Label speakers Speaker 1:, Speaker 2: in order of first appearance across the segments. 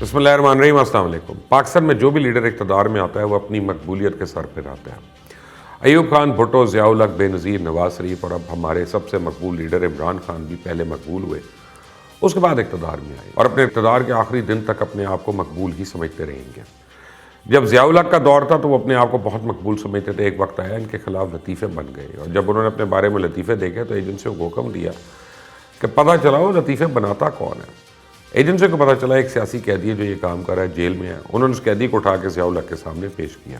Speaker 1: بسم اللہ الرحمن الرحیم، السلام علیکم۔ پاکستان میں جو بھی لیڈر اقتدار میں آتا ہے وہ اپنی مقبولیت کے سر پہ رہتا ہے۔ ایوب خان، بھٹو، ضیاء الحق، بے نظیر، نواز شریف اور اب ہمارے سب سے مقبول لیڈر عمران خان بھی پہلے مقبول ہوئے، اس کے بعد اقتدار میں آئے اور اپنے اقتدار کے آخری دن تک اپنے آپ کو مقبول ہی سمجھتے رہیں گے۔ جب ضیاء الحق کا دور تھا تو وہ اپنے آپ کو بہت مقبول سمجھتے تھے۔ ایک وقت آیا ان کے خلاف لطیفے بن گئے اور جب انہوں نے اپنے بارے میں لطیفے دیکھے تو ایجنسیوں کو حکم دیا کہ پتہ چلا وہ لطیفے بناتا کون ہے۔ ایجنسی کو پتہ چلا ایک سیاسی قیدی ہے جو یہ کام کر رہا ہے، جیل میں ہے۔ انہوں نے اس قیدی کو اٹھا کے ضیاء الحق کے سامنے پیش کیا۔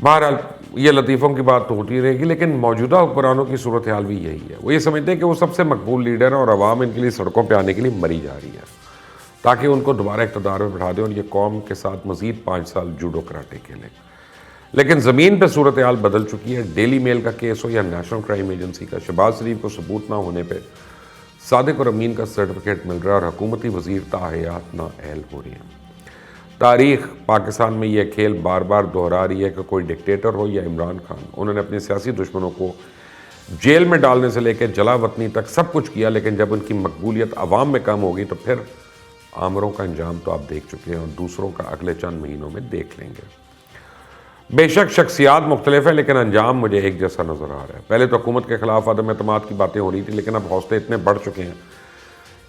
Speaker 1: بہرحال یہ لطیفوں کی بات تو ہوتی رہے گی، لیکن موجودہ حکمرانوں کی صورتحال بھی یہی ہے۔ وہ یہ سمجھتے ہیں کہ وہ سب سے مقبول لیڈر ہے اور عوام ان کے لیے سڑکوں پہ آنے کے لیے مری جا رہی ہے تاکہ ان کو دوبارہ اقتدار میں بٹھا دیں اور یہ قوم کے ساتھ مزید 5 سال جوڈو کراٹے کھیلیں۔ لیکن زمین پہ صورتحال بدل چکی ہے۔ ڈیلی میل کا کیس ہو یا نیشنل کرائم ایجنسی کا، شہباز شریف کو ثبوت نہ ہونے پہ صادق اور امین کا سرٹیفکیٹ مل رہا ہے اور حکومتی وزیر تاحیات نااہل ہو رہی ہیں۔ تاریخ پاکستان میں یہ کھیل بار بار دہرا رہی ہے کہ کوئی ڈکٹیٹر ہو یا عمران خان، انہوں نے اپنے سیاسی دشمنوں کو جیل میں ڈالنے سے لے کے جلا وطنی تک سب کچھ کیا، لیکن جب ان کی مقبولیت عوام میں کم ہوگی تو پھر آمروں کا انجام تو آپ دیکھ چکے ہیں اور دوسروں کا اگلے چند مہینوں میں دیکھ لیں گے۔ بے شک شخصیات مختلف ہیں لیکن انجام مجھے ایک جیسا نظر آ رہا ہے۔ پہلے تو حکومت کے خلاف عدم اعتماد کی باتیں ہو رہی تھی، لیکن اب حوصلے اتنے بڑھ چکے ہیں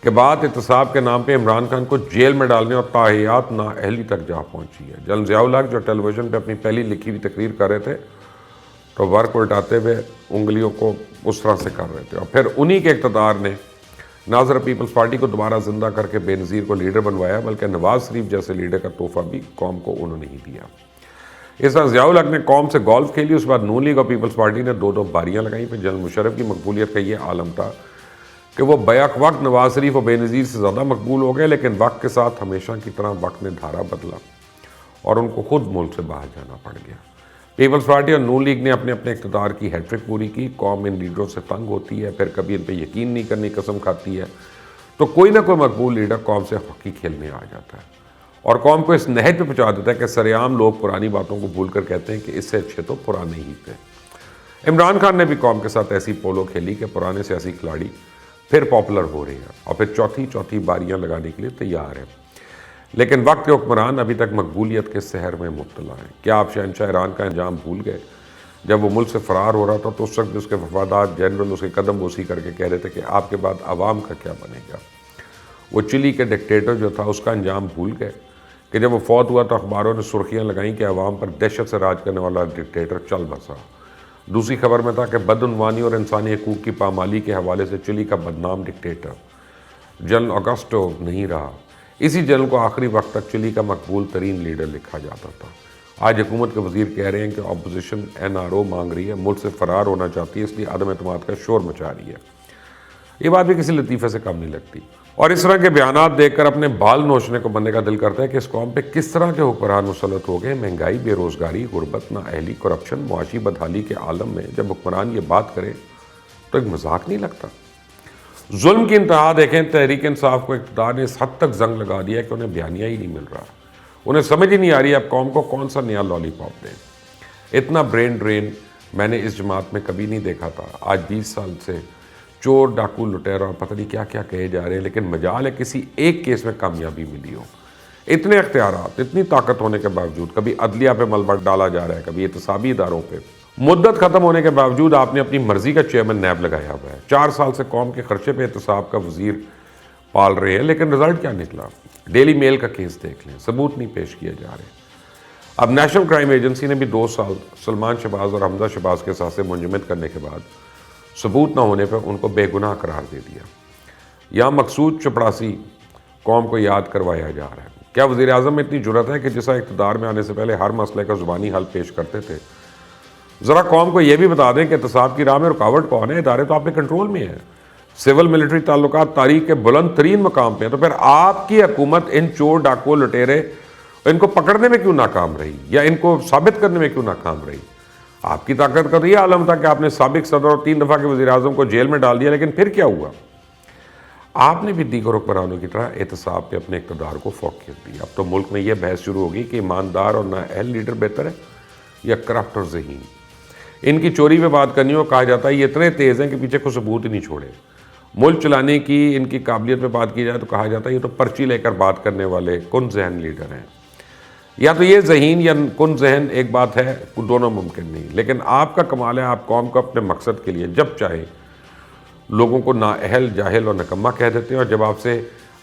Speaker 1: کہ بات احتساب کے نام پہ عمران خان کو جیل میں ڈالنے اور تاحیات نااہلی تک جا پہنچی ہے۔ جنرل ضیاء الحق جو ٹیلی ویژن پہ اپنی پہلی لکھی ہوئی تقریر کر رہے تھے تو ورق الٹاتے ہوئے انگلیوں کو اس طرح سے کر رہے تھے، اور پھر انہی کے اقتدار نے ناظر پیپلز پارٹی کو دوبارہ زندہ کر کے بے نظیر کو لیڈر بنوایا، بلکہ نواز شریف جیسے لیڈر کا تحفہ بھی قوم کو انہوں نے ہی دیا۔ اس طرح ضیاء الحق نے قوم سے گولف کھیلی، اس کے بعد نون لیگ اور پیپلز پارٹی نے 2 باریاں لگائیں۔ پھر جنرل مشرف کی مقبولیت کا یہ عالم تھا کہ وہ بیک وقت نواز شریف اور بے نظیر سے زیادہ مقبول ہو گئے، لیکن وقت کے ساتھ ہمیشہ کی طرح وقت نے دھارا بدلا اور ان کو خود ملک سے باہر جانا پڑ گیا۔ پیپلز پارٹی اور نون لیگ نے اپنے اپنے اقتدار کی ہیٹرک پوری کی۔ قوم ان لیڈروں سے تنگ ہوتی ہے، پھر کبھی ان پہ یقین نہیں کرنے کی قسم کھاتی ہے تو کوئی نہ کوئی مقبول لیڈر قوم سے ہاکی کھیلنے آ جاتا ہے اور قوم کو اس نہج پہ پہنچا دیتا ہے کہ سرعام لوگ پرانی باتوں کو بھول کر کہتے ہیں کہ اس سے اچھے تو پرانے ہی تھے۔ عمران خان نے بھی قوم کے ساتھ ایسی پولو کھیلی کہ پرانے سیاسی کھلاڑی پھر پاپولر ہو رہے ہیں اور پھر چوتھی باریاں لگانے کے لیے تیار ہیں، لیکن وقت کے حکمران ابھی تک مقبولیت کے سحر میں مبتلا ہیں۔ کیا آپ شہنشاہ ایران کا انجام بھول گئے؟ جب وہ ملک سے فرار ہو رہا تھا تو اس وقت اس کے وفادار جنرل اس کے قدم بوسی کر کے کہہ رہے تھے کہ آپ کے بعد عوام کا کیا بنے گا۔ وہ چلی کے ڈکٹیٹر جو تھا اس کا انجام بھول گئے کہ جب وہ فوت ہوا تو اخباروں نے سرخیاں لگائیں کہ عوام پر دہشت سے راج کرنے والا ڈکٹیٹر چل بسا۔ دوسری خبر میں تھا کہ بدعنوانی اور انسانی حقوق کی پامالی کے حوالے سے چلی کا بدنام ڈکٹیٹر جنرل اگسٹو نہیں رہا۔ اسی جنرل کو آخری وقت تک چلی کا مقبول ترین لیڈر لکھا جاتا تھا۔ آج حکومت کے وزیر کہہ رہے ہیں کہ اپوزیشن NRO مانگ رہی ہے، ملک سے فرار ہونا چاہتی ہے، اس لیے عدم اعتماد کا شور مچا رہی ہے۔ یہ بات بھی کسی لطیفے سے کم نہیں لگتی اور اس طرح کے بیانات دیکھ کر اپنے بال نوچنے کو بننے کا دل کرتا ہے کہ اس قوم پہ کس طرح کے حکمران مسلط ہو گئے۔ مہنگائی، بے روزگاری، غربت، نااہلی، کرپشن، معاشی بدحالی کے عالم میں جب حکمران یہ بات کرے تو ایک مذاق نہیں لگتا۔ ظلم کی انتہا دیکھیں، تحریک انصاف کو اقتدار نے اس حد تک زنگ لگا دیا کہ انہیں بیانیہ ہی نہیں مل رہا، انہیں سمجھ ہی نہیں آ رہی اب قوم کو کون سا نیا لالی پاپ دیں۔ اتنا برین ڈرین میں نے اس جماعت میں کبھی نہیں دیکھا تھا۔ آج 20 سال سے چور، ڈاکو، لٹیرا اور پتہ نہیں کیا کیا کہے جا رہے ہیں، لیکن مجال ہے کسی ایک کیس میں کامیابی ملی ہو۔ اتنے اختیارات، اتنی طاقت ہونے کے باوجود کبھی عدلیہ پہ ملبہ ڈالا جا رہا ہے، کبھی احتسابی اداروں پہ۔ مدت ختم ہونے کے باوجود آپ نے اپنی مرضی کا چیئرمین نیب لگایا ہوا ہے۔ 4 سال سے قوم کے خرچے پہ احتساب کا وزیر پال رہے ہیں، لیکن رزلٹ کیا نکلا؟ ڈیلی میل کا کیس دیکھ لیں، ثبوت نہیں پیش کیے جا رہے۔ اب نیشنل کرائم ایجنسی نے بھی 2 سال سلمان شہباز اور حمزہ شہباز کے ساتھ سے منجمد کرنے کے بعد ثبوت نہ ہونے پر ان کو بے گناہ قرار دے دیا۔ یہاں مقصود چپڑاسی قوم کو یاد کروایا جا رہا ہے۔ کیا وزیر اعظم میں اتنی جرأت ہے کہ جسا اقتدار میں آنے سے پہلے ہر مسئلے کا زبانی حل پیش کرتے تھے؟ ذرا قوم کو یہ بھی بتا دیں کہ احتساب کی راہ میں رکاوٹ کون ہے؟ ادارے تو آپ کے کنٹرول میں ہیں، سول ملٹری تعلقات تاریخ کے بلند ترین مقام پہ ہیں، تو پھر آپ کی حکومت ان چور، ڈاکو، لٹیرے ان کو پکڑنے میں کیوں ناکام رہی یا ان کو ثابت کرنے میں کیوں ناکام رہی؟ آپ کی طاقت کا تو یہ عالم تھا کہ آپ نے سابق صدر اور 3 دفعہ کے وزیر اعظم کو جیل میں ڈال دیا، لیکن پھر کیا ہوا؟ آپ نے بھی دیگر حکمرانوں کی طرح احتساب پہ اپنے اقتدار کو فوقیت دی۔ اب تو ملک میں یہ بحث شروع ہوگی کہ ایماندار اور نااہل لیڈر بہتر ہے یا کرپٹ اور ذہین۔ ان کی چوری پہ بات کرنی ہو، کہا جاتا ہے یہ اتنے تیز ہیں کہ پیچھے کو ثبوت ہی نہیں چھوڑے، ملک چلانے کی ان کی قابلیت میں بات کی جائے تو کہا جاتا ہے یہ تو پرچی لے کر بات کرنے والے کن ذہن لیڈر ہیں. یا تو یہ ذہین یا کن ذہن ایک بات ہے، دونوں ممکن نہیں. لیکن آپ کا کمال ہے، آپ قوم کو اپنے مقصد کے لیے جب چاہے لوگوں کو نااہل، جاہل اور نکمہ کہہ دیتے ہیں، اور جب آپ سے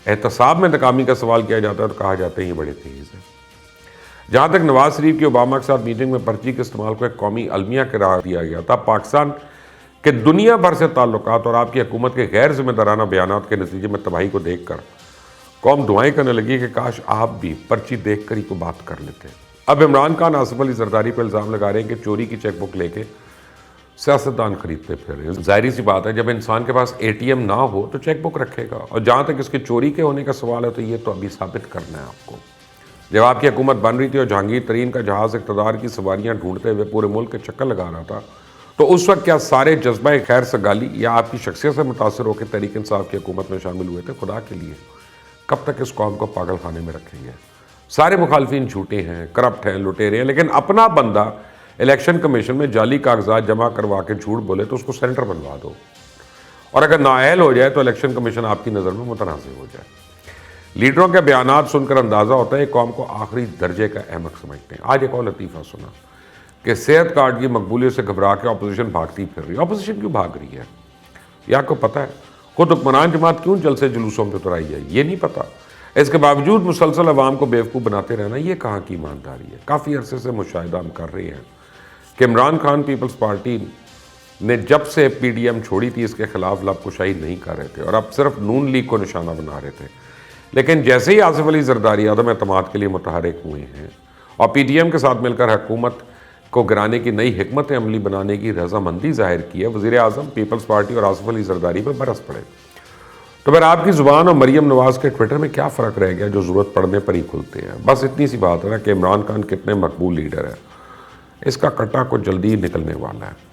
Speaker 1: احتساب میں ناکامی کا سوال کیا جاتا ہے تو کہا جاتا ہے یہ بڑے تیز ہیں. جہاں تک نواز شریف کی اوباما کے ساتھ میٹنگ میں پرچی کے استعمال کو ایک قومی المیہ قرار دیا گیا تھا، پاکستان کے دنیا بھر سے تعلقات اور آپ کی حکومت کے غیر ذمہ دارانہ بیانات کے نتیجے میں تباہی کو دیکھ کر قوم دعائیں کرنے لگی کہ کاش آپ بھی پرچی دیکھ کر ہی کو بات کر لیتے. اب عمران خان آصف علی زرداری پر الزام لگا رہے ہیں کہ چوری کی چیک بک لے کے سیاستدان خریدتے پھر رہے ہیں. ظاہری سی بات ہے، جب انسان کے پاس اے ٹی ایم نہ ہو تو چیک بک رکھے گا. اور جہاں تک اس کے چوری کے ہونے کا سوال ہے تو یہ تو ابھی ثابت کرنا ہے آپ کو. جب آپ کی حکومت بن رہی تھی اور جہانگیر ترین کا جہاز اقتدار کی سواریاں ڈھونڈتے ہوئے پورے ملک کے چکر لگا رہا تھا، تو اس وقت کیا سارے جذبہ خیر سگالی یا آپ کی شخصیت سے متاثر ہو کے تحریک انصاف کی حکومت میں شامل ہوئے تھے؟ خدا کے لیے کب تک اس قوم کو پاگل خانے میں رکھیں گے؟ سارے مخالفین جھوٹے ہیں، کرپٹ ہیں، لٹیرے ہیں، لیکن اپنا بندہ الیکشن کمیشن میں جعلی کاغذات جمع کروا کے جھوٹ بولے تو اس کو سینٹر بنوا دو، اور اگر نااہل ہو جائے تو الیکشن کمیشن آپ کی نظر میں متنازع ہو جائے. لیڈروں کے بیانات سن کر اندازہ ہوتا ہے قوم کو آخری درجے کا احمق سمجھتے ہیں. آج ایک اور لطیفہ سنا کہ صحت کارڈ کی مقبولیت سے گھبرا کے اپوزیشن بھاگتی پھر رہی ہے. اپوزیشن کیوں بھاگ رہی ہے یہ آپ کو پتہ ہے؟ خود حکمران جماعت کیوں جلسے جلوسوں پہ اترائی ہے یہ نہیں پتہ. اس کے باوجود مسلسل عوام کو بیوقوف بناتے رہنا یہ کہاں کی ایمانداری ہے؟ کافی عرصے سے مشاہدہ ہم کر رہے ہیں کہ عمران خان پیپلز پارٹی نے جب سے پی ڈی ایم چھوڑی تھی اس کے خلاف لب کشائی نہیں کر رہے تھے اور اب صرف نون لیگ کو نشانہ بنا رہے تھے. لیکن جیسے ہی آصف علی زرداری عدم اعتماد کے لیے متحرک ہوئے ہیں اور پی ڈی ایم کے ساتھ مل کر حکومت کو گرانے کی نئی حکمت عملی بنانے کی رضامندی ظاہر کی ہے، وزیر اعظم پیپلز پارٹی اور آصف علی زرداری پر برس پڑے. تو پھر آپ کی زبان اور مریم نواز کے ٹویٹر میں کیا فرق رہ گیا جو ضرورت پڑنے پر ہی کھلتے ہیں؟ بس اتنی سی بات ہے نا کہ عمران خان کتنے مقبول لیڈر ہے، اس کا کٹا کو جلدی نکلنے والا ہے.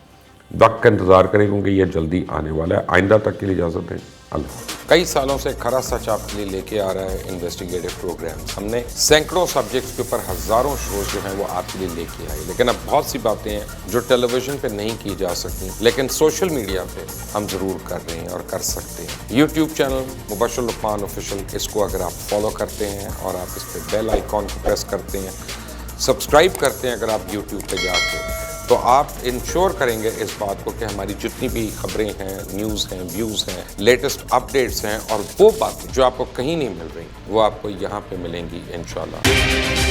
Speaker 1: وقت کا انتظار کریں کیونکہ یہ جلدی آنے والا ہے. آئندہ تک کے لیے اجازت دیں. اللہ.
Speaker 2: کئی سالوں سے کھرا سچ آپ کے لیے لے کے آ رہا ہے انویسٹیگیٹو پروگرام. ہم نے سینکڑوں سبجیکٹس کے اوپر ہزاروں شوز جو ہیں وہ آپ کے لیے لے کے آئے، لیکن اب بہت سی باتیں ہیں جو ٹیلی ویژن پہ نہیں کی جا سکتی لیکن سوشل میڈیا پہ ہم ضرور کر رہے ہیں اور کر سکتے ہیں. یوٹیوب چینل مبشر لقمان آفیشیل، اس کو اگر آپ فالو کرتے ہیں اور آپ اس پہ بیل آئیکن کو پریس کرتے ہیں، سبسکرائب کرتے ہیں اگر آپ یوٹیوب پہ جا کے، تو آپ انشور کریں گے اس بات کو کہ ہماری جتنی بھی خبریں ہیں، نیوز ہیں، ویوز ہیں، لیٹسٹ اپڈیٹس ہیں اور وہ باتیں جو آپ کو کہیں نہیں مل رہی وہ آپ کو یہاں پہ ملیں گی انشاءاللہ.